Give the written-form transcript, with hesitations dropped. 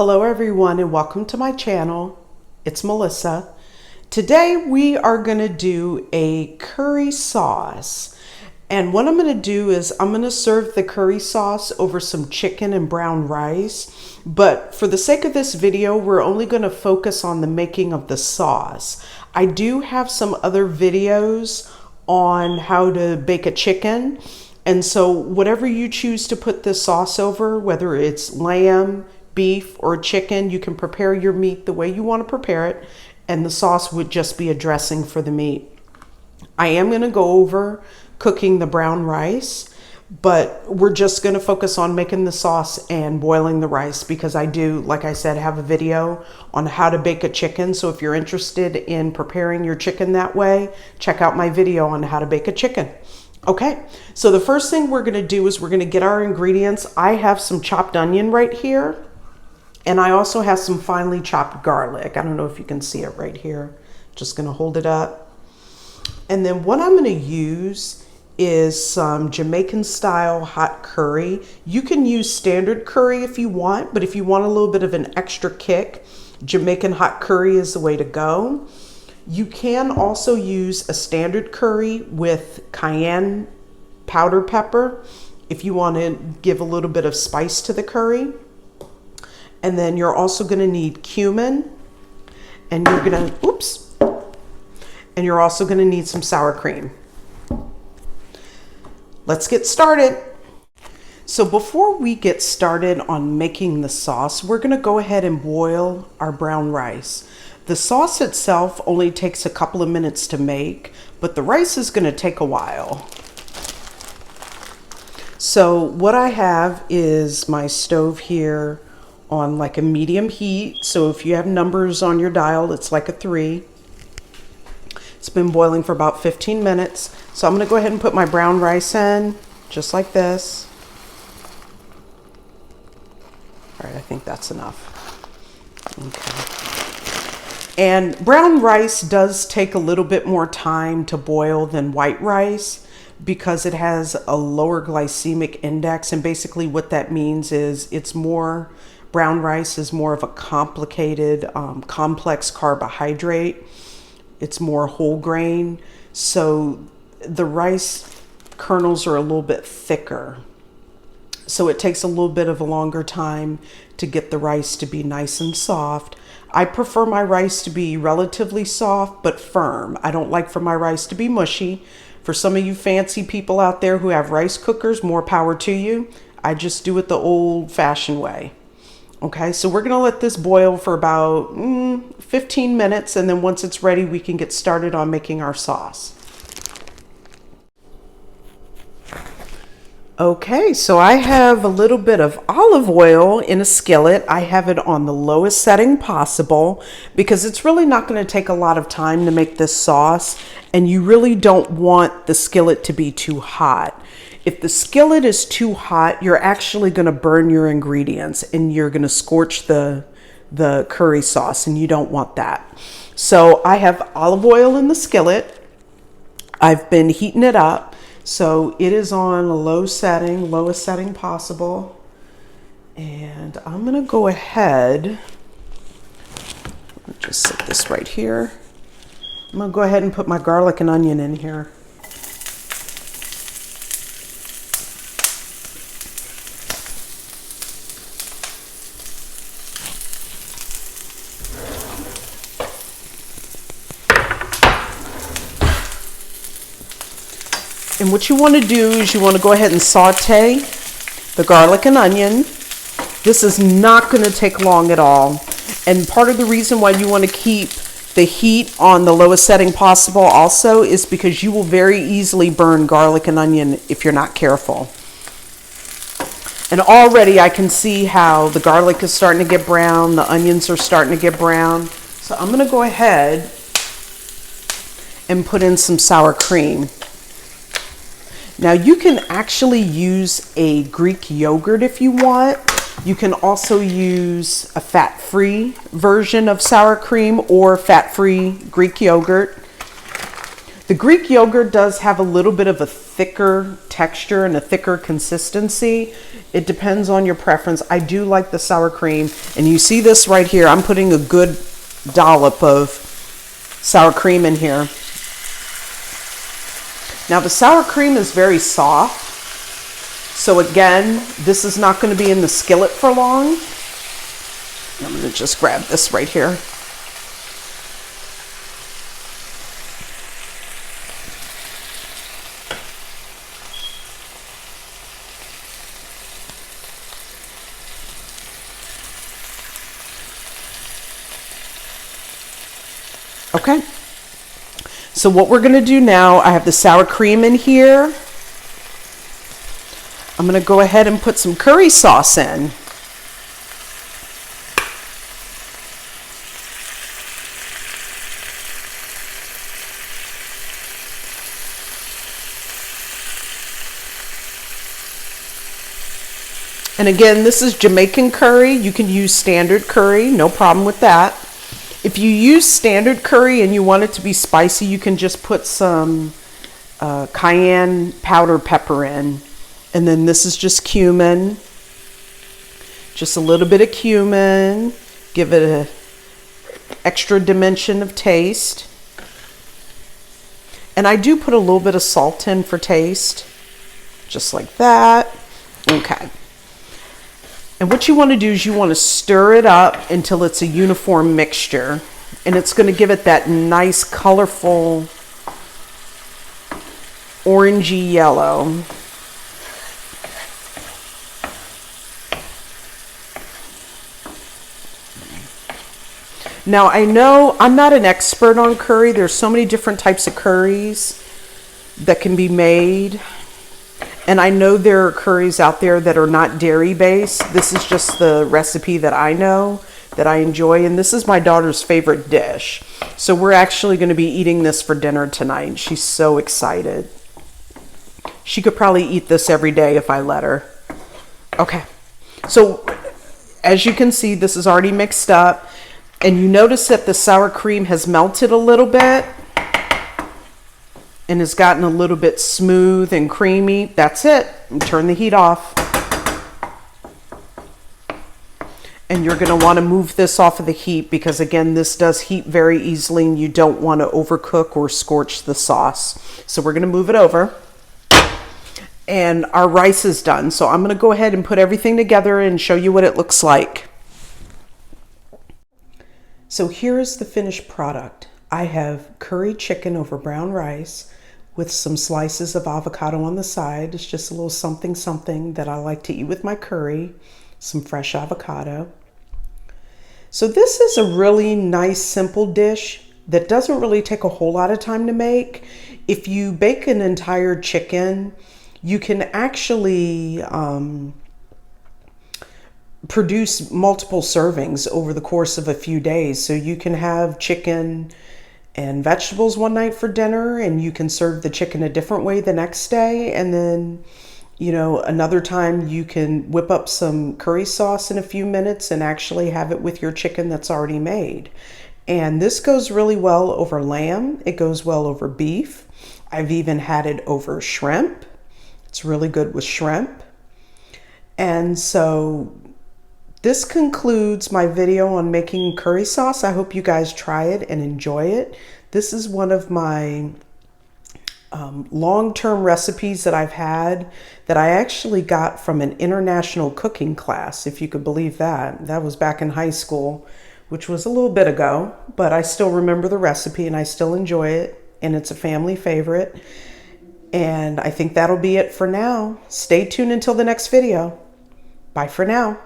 Hello everyone and welcome to my channel. It's Melissa. Today we are going to do a curry sauce. And what I'm going to do is I'm going to serve the curry sauce over some chicken and brown rice. But for the sake of this video, we're only going to focus on the making of the sauce. I do have some other videos on how to bake a chicken. And so whatever you choose to put this sauce over, whether it's lamb, beef, or chicken, you can prepare your meat the way you want to prepare it, and the sauce would just be a dressing for the meat. I am going to go over cooking the brown rice, but we're just going to focus on making the sauce and boiling the rice because I do, like I said, have a video on how to bake a chicken. So if you're interested in preparing your chicken that way, check out my video on how to bake a chicken. Okay, so the first thing we're going to do is we're going to get our ingredients. I have some chopped onion right here. And I also have some finely chopped garlic. I don't know if you can see it right here. Just gonna hold it up. And then what I'm gonna use is some Jamaican style hot curry. You can use standard curry if you want, but if you want a little bit of an extra kick, Jamaican hot curry is the way to go. You can also use a standard curry with cayenne powder pepper if you want to give a little bit of spice to the curry. And then you're also going to need cumin, and you're also going to need some sour cream. Let's get started. So before we get started on making the sauce, we're going to go ahead and boil our brown rice. The sauce itself only takes a couple of minutes to make, but the rice is going to take a while. So what I have is my stove here on like a medium heat. So if you have numbers on your dial, it's like a 3. It's been boiling for about 15 minutes. So I'm going to go ahead and put my brown rice in just like this. All right, I think that's enough. Okay. And brown rice does take a little bit more time to boil than white rice because it has a lower glycemic index. And basically what that means is brown rice is more of a complicated, complex carbohydrate. It's more whole grain. So the rice kernels are a little bit thicker. So it takes a little bit of a longer time to get the rice to be nice and soft. I prefer my rice to be relatively soft but firm. I don't like for my rice to be mushy. For some of you fancy people out there who have rice cookers, more power to you. I just do it the old-fashioned way. Okay, so we're going to let this boil for about 15 minutes, and then once it's ready, we can get started on making our sauce. Okay, so I have a little bit of olive oil in a skillet. I have it on the lowest setting possible because it's really not going to take a lot of time to make this sauce, and you really don't want the skillet to be too hot. If the skillet is too hot, you're actually going to burn your ingredients and you're going to scorch the curry sauce, and you don't want that. So I have olive oil in the skillet. I've been heating it up. So it is on a lowest setting possible. And I'm going to go ahead, just set this right here. I'm going to go ahead and put my garlic and onion in here. And what you want to do is you want to go ahead and saute the garlic and onion. This is not going to take long at all. And part of the reason why you want to keep the heat on the lowest setting possible also is because you will very easily burn garlic and onion if you're not careful. And already I can see how the garlic is starting to get brown, the onions are starting to get brown. So I'm going to go ahead and put in some sour cream. Now you can actually use a Greek yogurt if you want. You can also use a fat-free version of sour cream or fat-free Greek yogurt. The Greek yogurt does have a little bit of a thicker texture and a thicker consistency. It depends on your preference. I do like the sour cream, and you see this right here. I'm putting a good dollop of sour cream in here. Now the sour cream is very soft, so again, this is not going to be in the skillet for long. I'm going to just grab this right here. Okay, so what we're going to do now, I have the sour cream in here. I'm going to go ahead and put some curry sauce in. And again, this is Jamaican curry. You can use standard curry, no problem with that. If you use standard curry and you want it to be spicy, you can just put some cayenne powder pepper in. And then this is just cumin. Just a little bit of cumin. Give it an extra dimension of taste. And I do put a little bit of salt in for taste. Just like that. Okay. And what you want to do is you want to stir it up until it's a uniform mixture. And it's going to give it that nice, colorful, orangey yellow. Now, I know I'm not an expert on curry. There's so many different types of curries that can be made. And I know there are curries out there that are not dairy based. This is just the recipe that I know, that I enjoy. And this is my daughter's favorite dish. So we're actually going to be eating this for dinner tonight. She's so excited. She could probably eat this every day if I let her. Okay. So as you can see, this is already mixed up. And you notice that the sour cream has melted a little bit and has gotten a little bit smooth and creamy. That's it. Turn the heat off. And you're going to want to move this off of the heat because, again, this does heat very easily and you don't want to overcook or scorch the sauce. So we're going to move it over. And our rice is done. So I'm going to go ahead and put everything together and show you what it looks like. So here is the finished product. I have curry chicken over brown rice with some slices of avocado on the side. It's just a little something something that I like to eat with my curry. Some fresh avocado. So this is a really nice, simple dish that doesn't really take a whole lot of time to make. If you bake an entire chicken, you can actually produce multiple servings over the course of a few days. So you can have chicken and vegetables one night for dinner, and you can serve the chicken a different way the next day. And then, you know, another time you can whip up some curry sauce in a few minutes and actually have it with your chicken that's already made. And this goes really well over lamb. It goes well over beef. I've even had it over shrimp. It's really good with shrimp. And so this concludes my video on making curry sauce. I hope you guys try it and enjoy it. This is one of my long-term recipes that I've had that I actually got from an international cooking class, if you could believe that. That was back in high school, which was a little bit ago, but I still remember the recipe and I still enjoy it, and it's a family favorite. And I think that'll be it for now. Stay tuned until the next video. Bye for now.